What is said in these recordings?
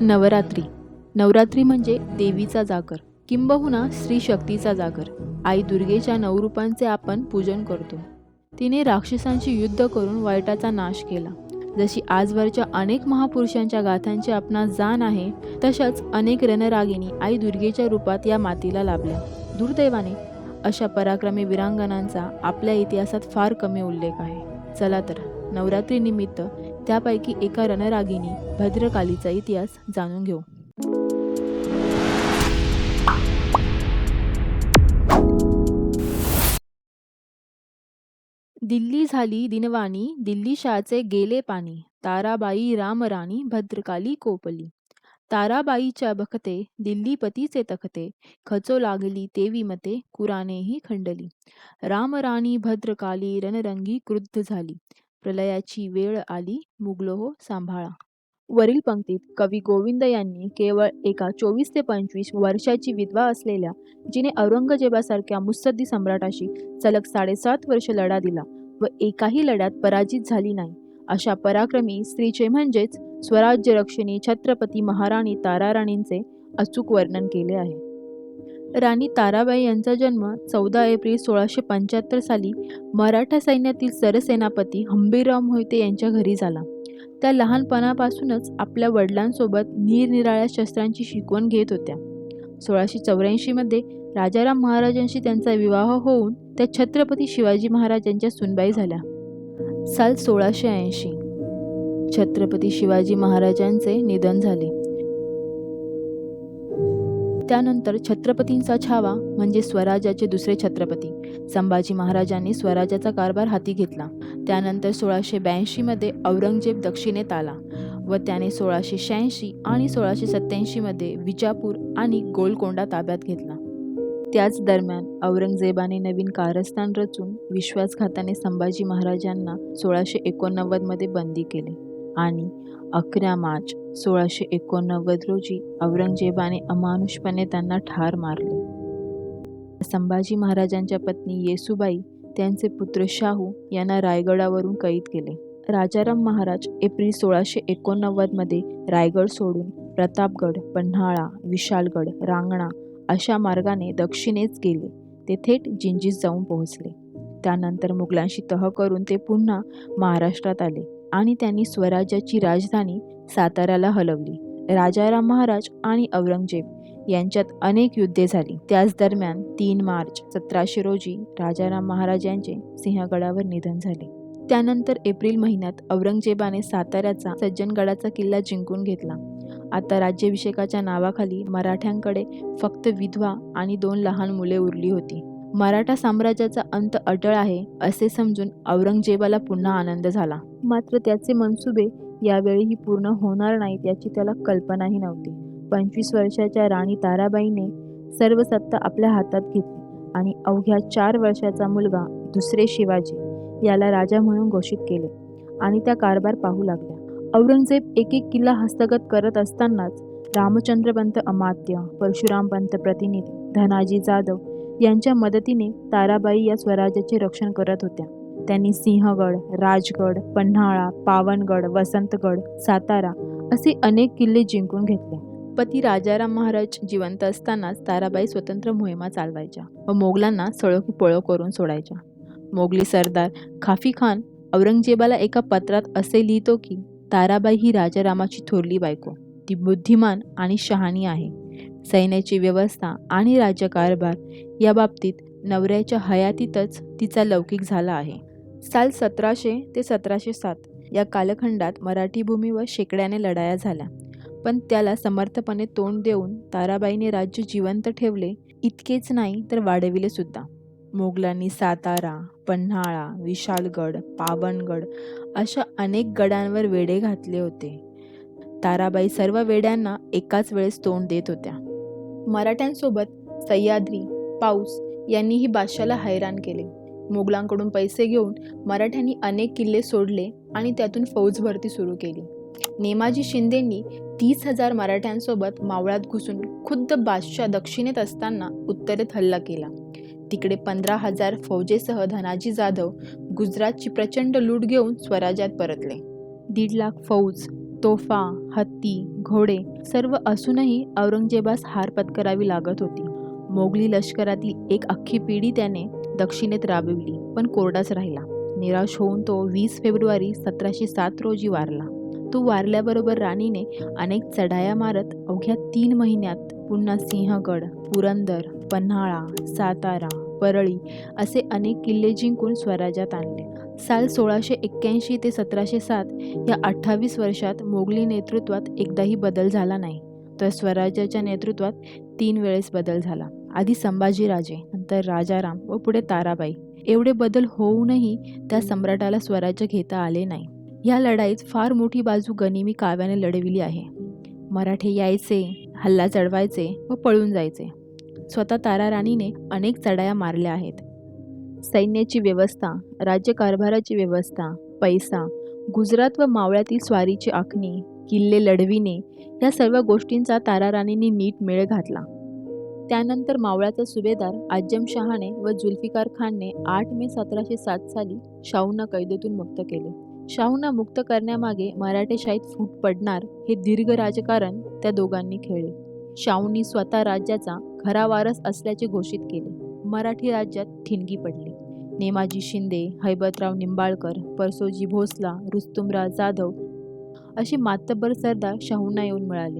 नवरात्री. नवरात्री म्हणजे देवीचा जागर, किंबहुना स्त्री शक्तीचा जागर. आई दुर्गेच्या नवरूपांचे आपण पूजन करतो. तिने राक्षसांशी युद्ध करून वाईटाचा नाश केला. जशी आजवरच्या अनेक महापुरुषांच्या गाथांची आपणास जाण आहे, तशाच अनेक रणरागिणी आई दुर्गेच्या रूपात या मातीला लाभल्या. दुर्दैवाने अशा पराक्रमी वीरांगनांचा आपल्या इतिहासात फार कमी उल्लेख आहे. चला तर नवरात्रीनिमित्त त्यापैकी एका रणरागिणी भद्रकालीचा इतिहास जाणून घेऊ. दिल्ली झाली दिनवाणी, दिल्ली शाचे गेले पाणी. ताराबाई रामराणी भद्रकाली कोपली. ताराबाईच्या बखते दिल्लीपतीचे तखते. खचो लागली तेवी मते, कुरानेही खंडली. रामराणी भद्रकाली रणरंगी क्रुद्ध झाली. प्रलयाची वेळ आली, मुगलो हो सांभाळा. वरील पंक्तीत कवी गोविंद यांनी केवळ एका 24 ते 25 वर्षाची विधवा असलेल्या, जिने औरंगजेबासारख्या मुत्सद्दी सम्राटाशी सलग 7.5 वर्ष लढा दिला व एकाही लढ्यात पराजित झाली नाही, अशा पराक्रमी स्त्रीचे म्हणजेच स्वराज्य रक्षिणी छत्रपती महाराणी ताराराणींचे अचूक वर्णन केले आहे. राणी ताराबाई यांचा जन्म 14 एप्रिल 1675 साली मराठा सैन्यातील सरसेनापती हंबीरराव मोहिते यांच्या घरी झाला. त्या लहानपणापासूनच आपल्या वडिलांसोबत निरनिराळ्या शस्त्रांची शिकवण घेत होत्या. 1684 मध्ये राजाराम महाराजांशी त्यांचा विवाह होऊन त्या छत्रपती शिवाजी महाराजांच्या सुनबाई झाल्या. साल 1680 छत्रपती शिवाजी महाराजांचे निधन झाले. त्यानंतर छत्रपतींचा छावा म्हणजे स्वराज्याचे दुसरे छत्रपती संभाजी महाराजांनी स्वराज्याचा कारभार हाती घेतला. त्यानंतर 1682 मध्ये औरंगजेब दक्षिणेत आला व त्याने 1686 आणि 1687 मध्ये विजापूर आणि गोलकोंडा ताब्यात घेतला. त्याच दरम्यान औरंगजेबाने नवीन कारस्थान रचून विश्वासघाताने संभाजी महाराजांना 1689 मध्ये बंदी केले आणि 11 मार्च 1689 रोजी औरंगजेबाने अमानुषपणे त्यांना ठार मारले. संभाजी महाराजांच्या पत्नी येसूबाई त्यांचे पुत्र शाहू यांना रायगडावरून कैद केले. राजाराम महाराज एप्रिल 1689 मध्ये रायगड सोडून प्रतापगड, पन्हाळा, विशालगड, रांगणा अशा मार्गाने दक्षिणेस गेले. ते थेट जिंजीस जाऊन पोहोचले. त्यानंतर मुघलांशी तह करून ते पुन्हा महाराष्ट्रात आले आणि त्यांनी स्वराज्याची राजधानी साताऱ्याला हलवली. राजाराम महाराज आणि औरंगजेब यांच्यात अनेक युद्धे झाली. त्याच दरम्यान 3 मार्च 1700 रोजी राजाराम महाराज यांचे सिंहगडावर निधन झाले. त्यानंतर एप्रिल महिन्यात औरंगजेबाने साताऱ्याचा सज्जनगडाचा किल्ला जिंकून घेतला. आता राज्याभिषेकाच्या नावाखाली मराठ्यांकडे फक्त विधवा आणि 2 लहान मुले उरली होती. मराठा साम्राज्याचा अंत अटळ आहे असे समजून औरंगजेबाला पुन्हा आनंद झाला. मात्र त्याचे मनसुबे यावेळीही पूर्ण होणार नाहीत याची त्याला कल्पनाही नव्हती. 25 वर्षाच्या राणी ताराबाईने सर्व सत्ता आपल्या हातात घेतली आणि अवघ्या 4 वर्षाचा मुलगा दुसरे शिवाजी याला राजा म्हणून घोषित केले आणि त्या कारभार पाहू लागल्या. औरंगजेब एक एक किल्ला हस्तगत करत असतानाच रामचंद्रपंत अमात्य, परशुरामपंत प्रतिनिधी, धनाजी जाधव यांच्या मदतीने ताराबाई या स्वराज्याचे रक्षण करत होत्या. त्यांनी सिंहगड, राजगड, पन्हाळा, पावनगड, वसंतगड, सातारा असे अनेक किल्ले जिंकून घेतले. पती राजाराम महाराज जिवंत असतानाच ताराबाई स्वतंत्र मोहिमा चालवायच्या व मोगलांना सळो पळो करून सोडायच्या. मोगली सरदार खाफी खान औरंगजेबाला एका पत्रात असे लिहितो की ताराबाई ही राजारामाची थोरली बायको. ती बुद्धिमान आणि शहाणी आहे. सैन्याची व्यवस्था आणि राज्यकारभार या बाबतीत नवऱ्याच्या हयातीतच तिचा लौकिक झाला आहे. साल 1700 ते 1707 या कालखंडात मराठी भूमीवर शेकड्याने लढाया झाल्या, पण त्याला समर्थपणे तोंड देऊन ताराबाईने राज्य जिवंत ठेवले. इतकेच नाही तर वाढविले सुद्धा. मोगलांनी सातारा, पन्हाळा, विशालगड, पावनगड अशा अनेक गडांवर वेढे घातले होते. ताराबाई सर्व वेड्यांना एकाच वेळेस तोंड देत होत्या. मराठ्यांसोबत सह्याद्री, पाऊस यांनीही बादशाला हैराण केले. मोगलांकडून पैसे घेऊन मराठ्यांनी अनेक किल्ले सोडले आणि त्यातून फौज भरती सुरू केली. नेमाजी शिंदेंनी 30,000 मराठ्यांसोबत मावळात घुसून खुद्द बादशाह दक्षिणेत असताना उत्तरेत हल्ला केला. तिकडे 15,000 फौजेसह धनाजी जाधव गुजरातची प्रचंड लूट घेऊन स्वराज्यात परतले. 1.5 लाख फौज तोफा, हत्ती, घोडे सर्व असूनही औरंगजेबास हार पत्करावी लागत होती. मोगली लष्करातील एक अख्खी पिढी त्याने दक्षिणेत राबविली, पण कोरडाच राहिला. निराश होऊन तो 20 फेब्रुवारी 1707 रोजी वारला. तो वारल्याबरोबर राणीने अनेक चढाया मारत अवघ्या 3 महिन्यात पुन्हा सिंहगड, पुरंदर, पन्हाळा, सातारा, परळी असे अनेक किल्ले जिंकून स्वराज्यात आणले. साल 1681 ते 1707 या 28 वर्षात मोगली नेतृत्वात एकदाही बदल झाला नाही, तर स्वराज्याच्या नेतृत्वात 3 वेळेस बदल झाला. आधी संभाजीराजे, नंतर राजाराम व पुढे ताराबाई. एवढे बदल होऊनही त्या सम्राटाला स्वराज्य घेता आले नाही. या लढाईत फार मोठी बाजू गनिमी काव्याने लढविली आहे. मराठे यायचे, हल्ला चढवायचे व पळून जायचे. स्वतः ताराराणीने अनेक चढाया मारल्या आहेत. सैन्याची व्यवस्था, राज्यकारभाराची व्यवस्था, पैसा, गुजरात व मावळ्यातील स्वारीची आखणी, किल्ले लढविणे या सर्व गोष्टींचा ताराराणींनी नीट मेळ घातला. त्यानंतर मावळ्याचा सुभेदार आजम शहाने व जुल्फिकार खानने 8 मे 1707 साली शाहूंना कैदेतून मुक्त केले. शाहूंना मुक्त करण्यामागे मराठेशाहीत फूट पडणार हे दीर्घ राजकारण त्या दोघांनी खेळले. शाहूंनी स्वतः राज्याचा खरा वारस असल्याचे घोषित केले. मराठी राज्यात ठिणगी पडली. नेमाजी शिंदे, हैबतराव निंबाळकर, परसोजी भोसला, रुस्तुमराव जाधव असे मातब्बर सरदार शाहूंना येऊन मिळाले,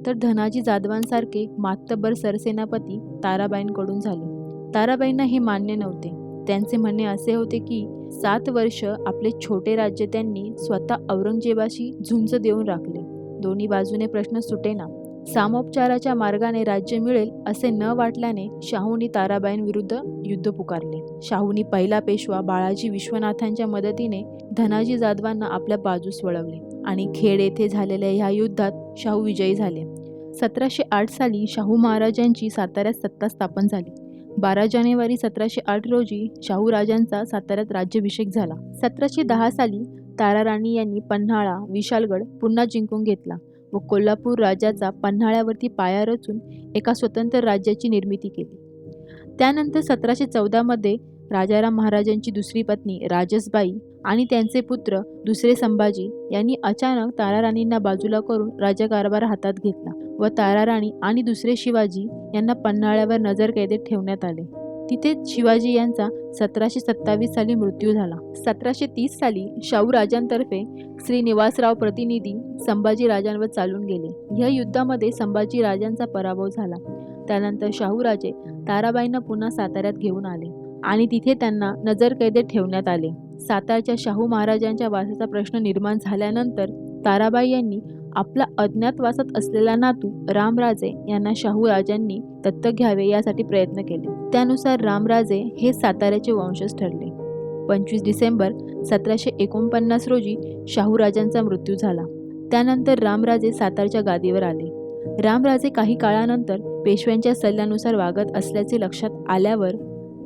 तर धनाजी जाधवांसारखे मातब्बर सरसेनापती ताराबाईंकडून झाले. ताराबाईंना हे मान्य नव्हते. त्यांचे म्हणणे असे होते की 7 वर्ष आपले छोटे राज्य त्यांनी स्वतः औरंगजेबाशी झुंज देऊन राखले. दोन्ही बाजूने प्रश्न सुटेना. सामोपचाराच्या मार्गाने राज्य मिळेल असे न वाटल्याने शाहूंनी ताराबाईंविरुद्ध युद्ध पुकारले. शाहूंनी पहिला पेशवा बाळाजी विश्वनाथांच्या मदतीने धनाजी जाधवांना आपल्या बाजूस वळवले आणि खेड येथे झालेल्या ह्या युद्धात शाहू विजयी झाले. 1708 साली शाहू महाराजांची साताऱ्यात सत्ता स्थापन झाली. 12 जानेवारी 1708 रोजी शाहू राजांचा साताऱ्यात राज्याभिषेक झाला. 1710 साली ताराराणी यांनी पन्हाळा, विशाळगड पुन्हा जिंकून घेतला व कोल्हापूर राज्याचा पन्हाळ्यावरती पाया रचून एका स्वतंत्र राज्याची निर्मिती केली. त्यानंतर 1714 मध्ये राजाराम महाराजांची दुसरी पत्नी राजसबाई आणि त्यांचे पुत्र दुसरे संभाजी यांनी अचानक ताराराणींना बाजूला करून राज्यकारभार हातात घेतला व ताराराणी आणि दुसरे शिवाजी यांना पन्हाळ्यावर नजरकैदेत ठेवण्यात आले. तिथेच शिवाजी यांचा 1727 साली मृत्यू झाला. 1730 साली शाहू राजांतर्फे श्रीनिवासराव प्रतिनिधी संभाजी राजांवर चालून गेले. या युद्धामध्ये संभाजी राजांचा पराभव झाला. त्यानंतर शाहू राजे ताराबाईंना पुन्हा साताऱ्यात घेऊन आले आणि तिथे त्यांना नजरकैदेत ठेवण्यात आले. सातारच्या शाहू महाराजांच्या वासाचा प्रश्न निर्माण झाल्यानंतर ताराबाई यांनी आपला अज्ञातवासात असलेला नातू रामराजे यांना शाहू राजांनी दत्तक घ्यावे यासाठी प्रयत्न केले. त्यानुसार रामराजे हे साताऱ्याचे वंशज ठरले. 25 डिसेंबर 1749 रोजी शाहू राजांचा मृत्यू झाला. त्यानंतर रामराजे सातारच्या गादीवर आले. रामराजे काही काळानंतर पेशव्यांच्या सल्ल्यानुसार वागत असल्याचे लक्षात आल्यावर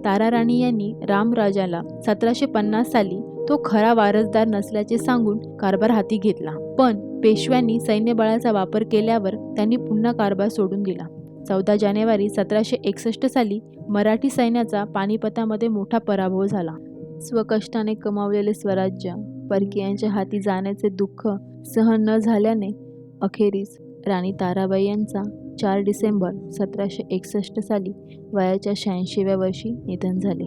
ताराराणी यांनी रामराजाला 1750 साली तो खरा वारसदार नसल्याचे सांगून कारभार हाती घेतला. पण पेशव्यांनी सैन्यबळाचा वापर केल्यावर त्यांनी पुन्हा कारभार सोडून दिला. 14 जानेवारी 1761 साली मराठी सैन्याचा पानिपतामध्ये मोठा पराभव झाला. स्वकष्टाने कमावलेले स्वराज्य परकीयांच्या हाती जाण्याचे दुःख सहन न झाल्याने अखेरीस राणी ताराबाई यांचा 4 डिसेंबर 1761 साली वयाच्या 86व्या वर्षी निधन झाले.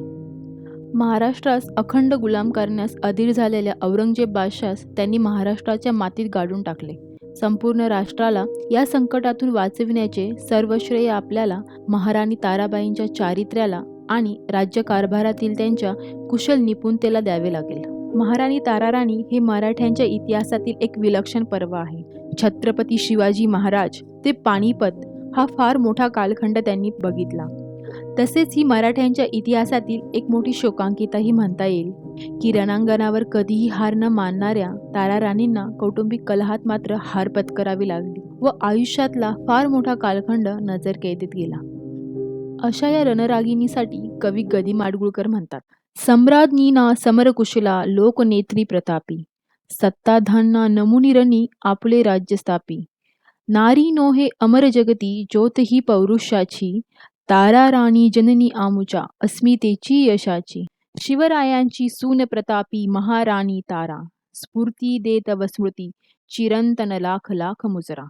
महाराष्ट्रास अखंड गुलाम करण्यास अधीर झालेल्या औरंगजेब बादशास त्यांनी महाराष्ट्राच्या मातीत गाडून टाकले. संपूर्ण राष्ट्राला या संकटातून वाचविण्याचे सर्व श्रेय आपल्याला महाराणी ताराबाईंच्या चारित्र्याला आणि राज्यकारभारातील त्यांच्या कुशल निपुणतेला द्यावे लागेल. महाराणी ताराराणी हे मराठ्यांच्या इतिहासातील एक विलक्षण पर्व आहे. छत्रपती शिवाजी महाराज ते पानिपत हा फार मोठा कालखंड त्यांनी बघितला. तसेच ही मराठ्यांच्या इतिहासातील एक मोठी शोकांकिताही म्हणता येईल की रणांगणावर कधीही हार न मानणाऱ्या ताराराणींना कौटुंबिक कलहात मात्र हार पत्करावी लागली व आयुष्यातला फार मोठा कालखंड नजरकैदेत गेला. अशा या रणरागिणीसाठी कवी गदी माडगुळकर म्हणतात, सम्राज्ञी ना समरकुशला लोकनेत्री प्रतापी, सत्ताधान्ना नमुनी रणी आपले राज्य स्थापी, नारी नोहे अमर जगती ज्योत ही पौरुषाची, तारा राणी जननी आमुच्या अस्मितेची यशाची, शिवरायांची सून प्रतापी महाराणी तारा, स्फूर्ती दे तव स्मृती चिरंतन लाख लाख मुजरा.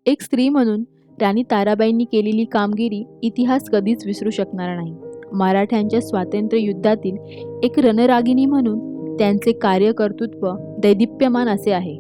एक स्त्री म्हणून राणी ताराबाईंनी केलेली कामगिरी इतिहास कधीच विसरू शकणार नाही. मराठ्यांच्या स्वातंत्र्य युद्धातील एक रणरागिणी म्हणून त्यांचे कार्यकर्तृत्व दैदिप्यमान असे आहे.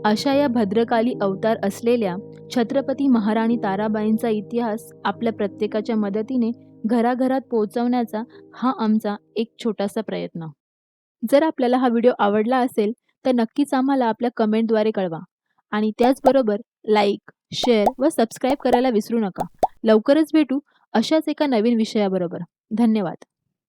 अशा या भद्रकाली अवतार असलेल्या छत्रपती महाराणी ताराबाईंचा इतिहास आपल्या प्रत्येकाच्या मदतीने घराघरात पोहोचवण्याचा हा आमचा एक छोटासा प्रयत्न. जर आपल्याला हा व्हिडिओ आवडला असेल तर नक्कीच आम्हाला आपल्या कमेंटद्वारे कळवा आणि त्याचबरोबर लाईक, शेअर व सबस्क्राईब करायला विसरू नका. लवकरच भेटू अशाच एका नवीन विषयाबरोबर. धन्यवाद.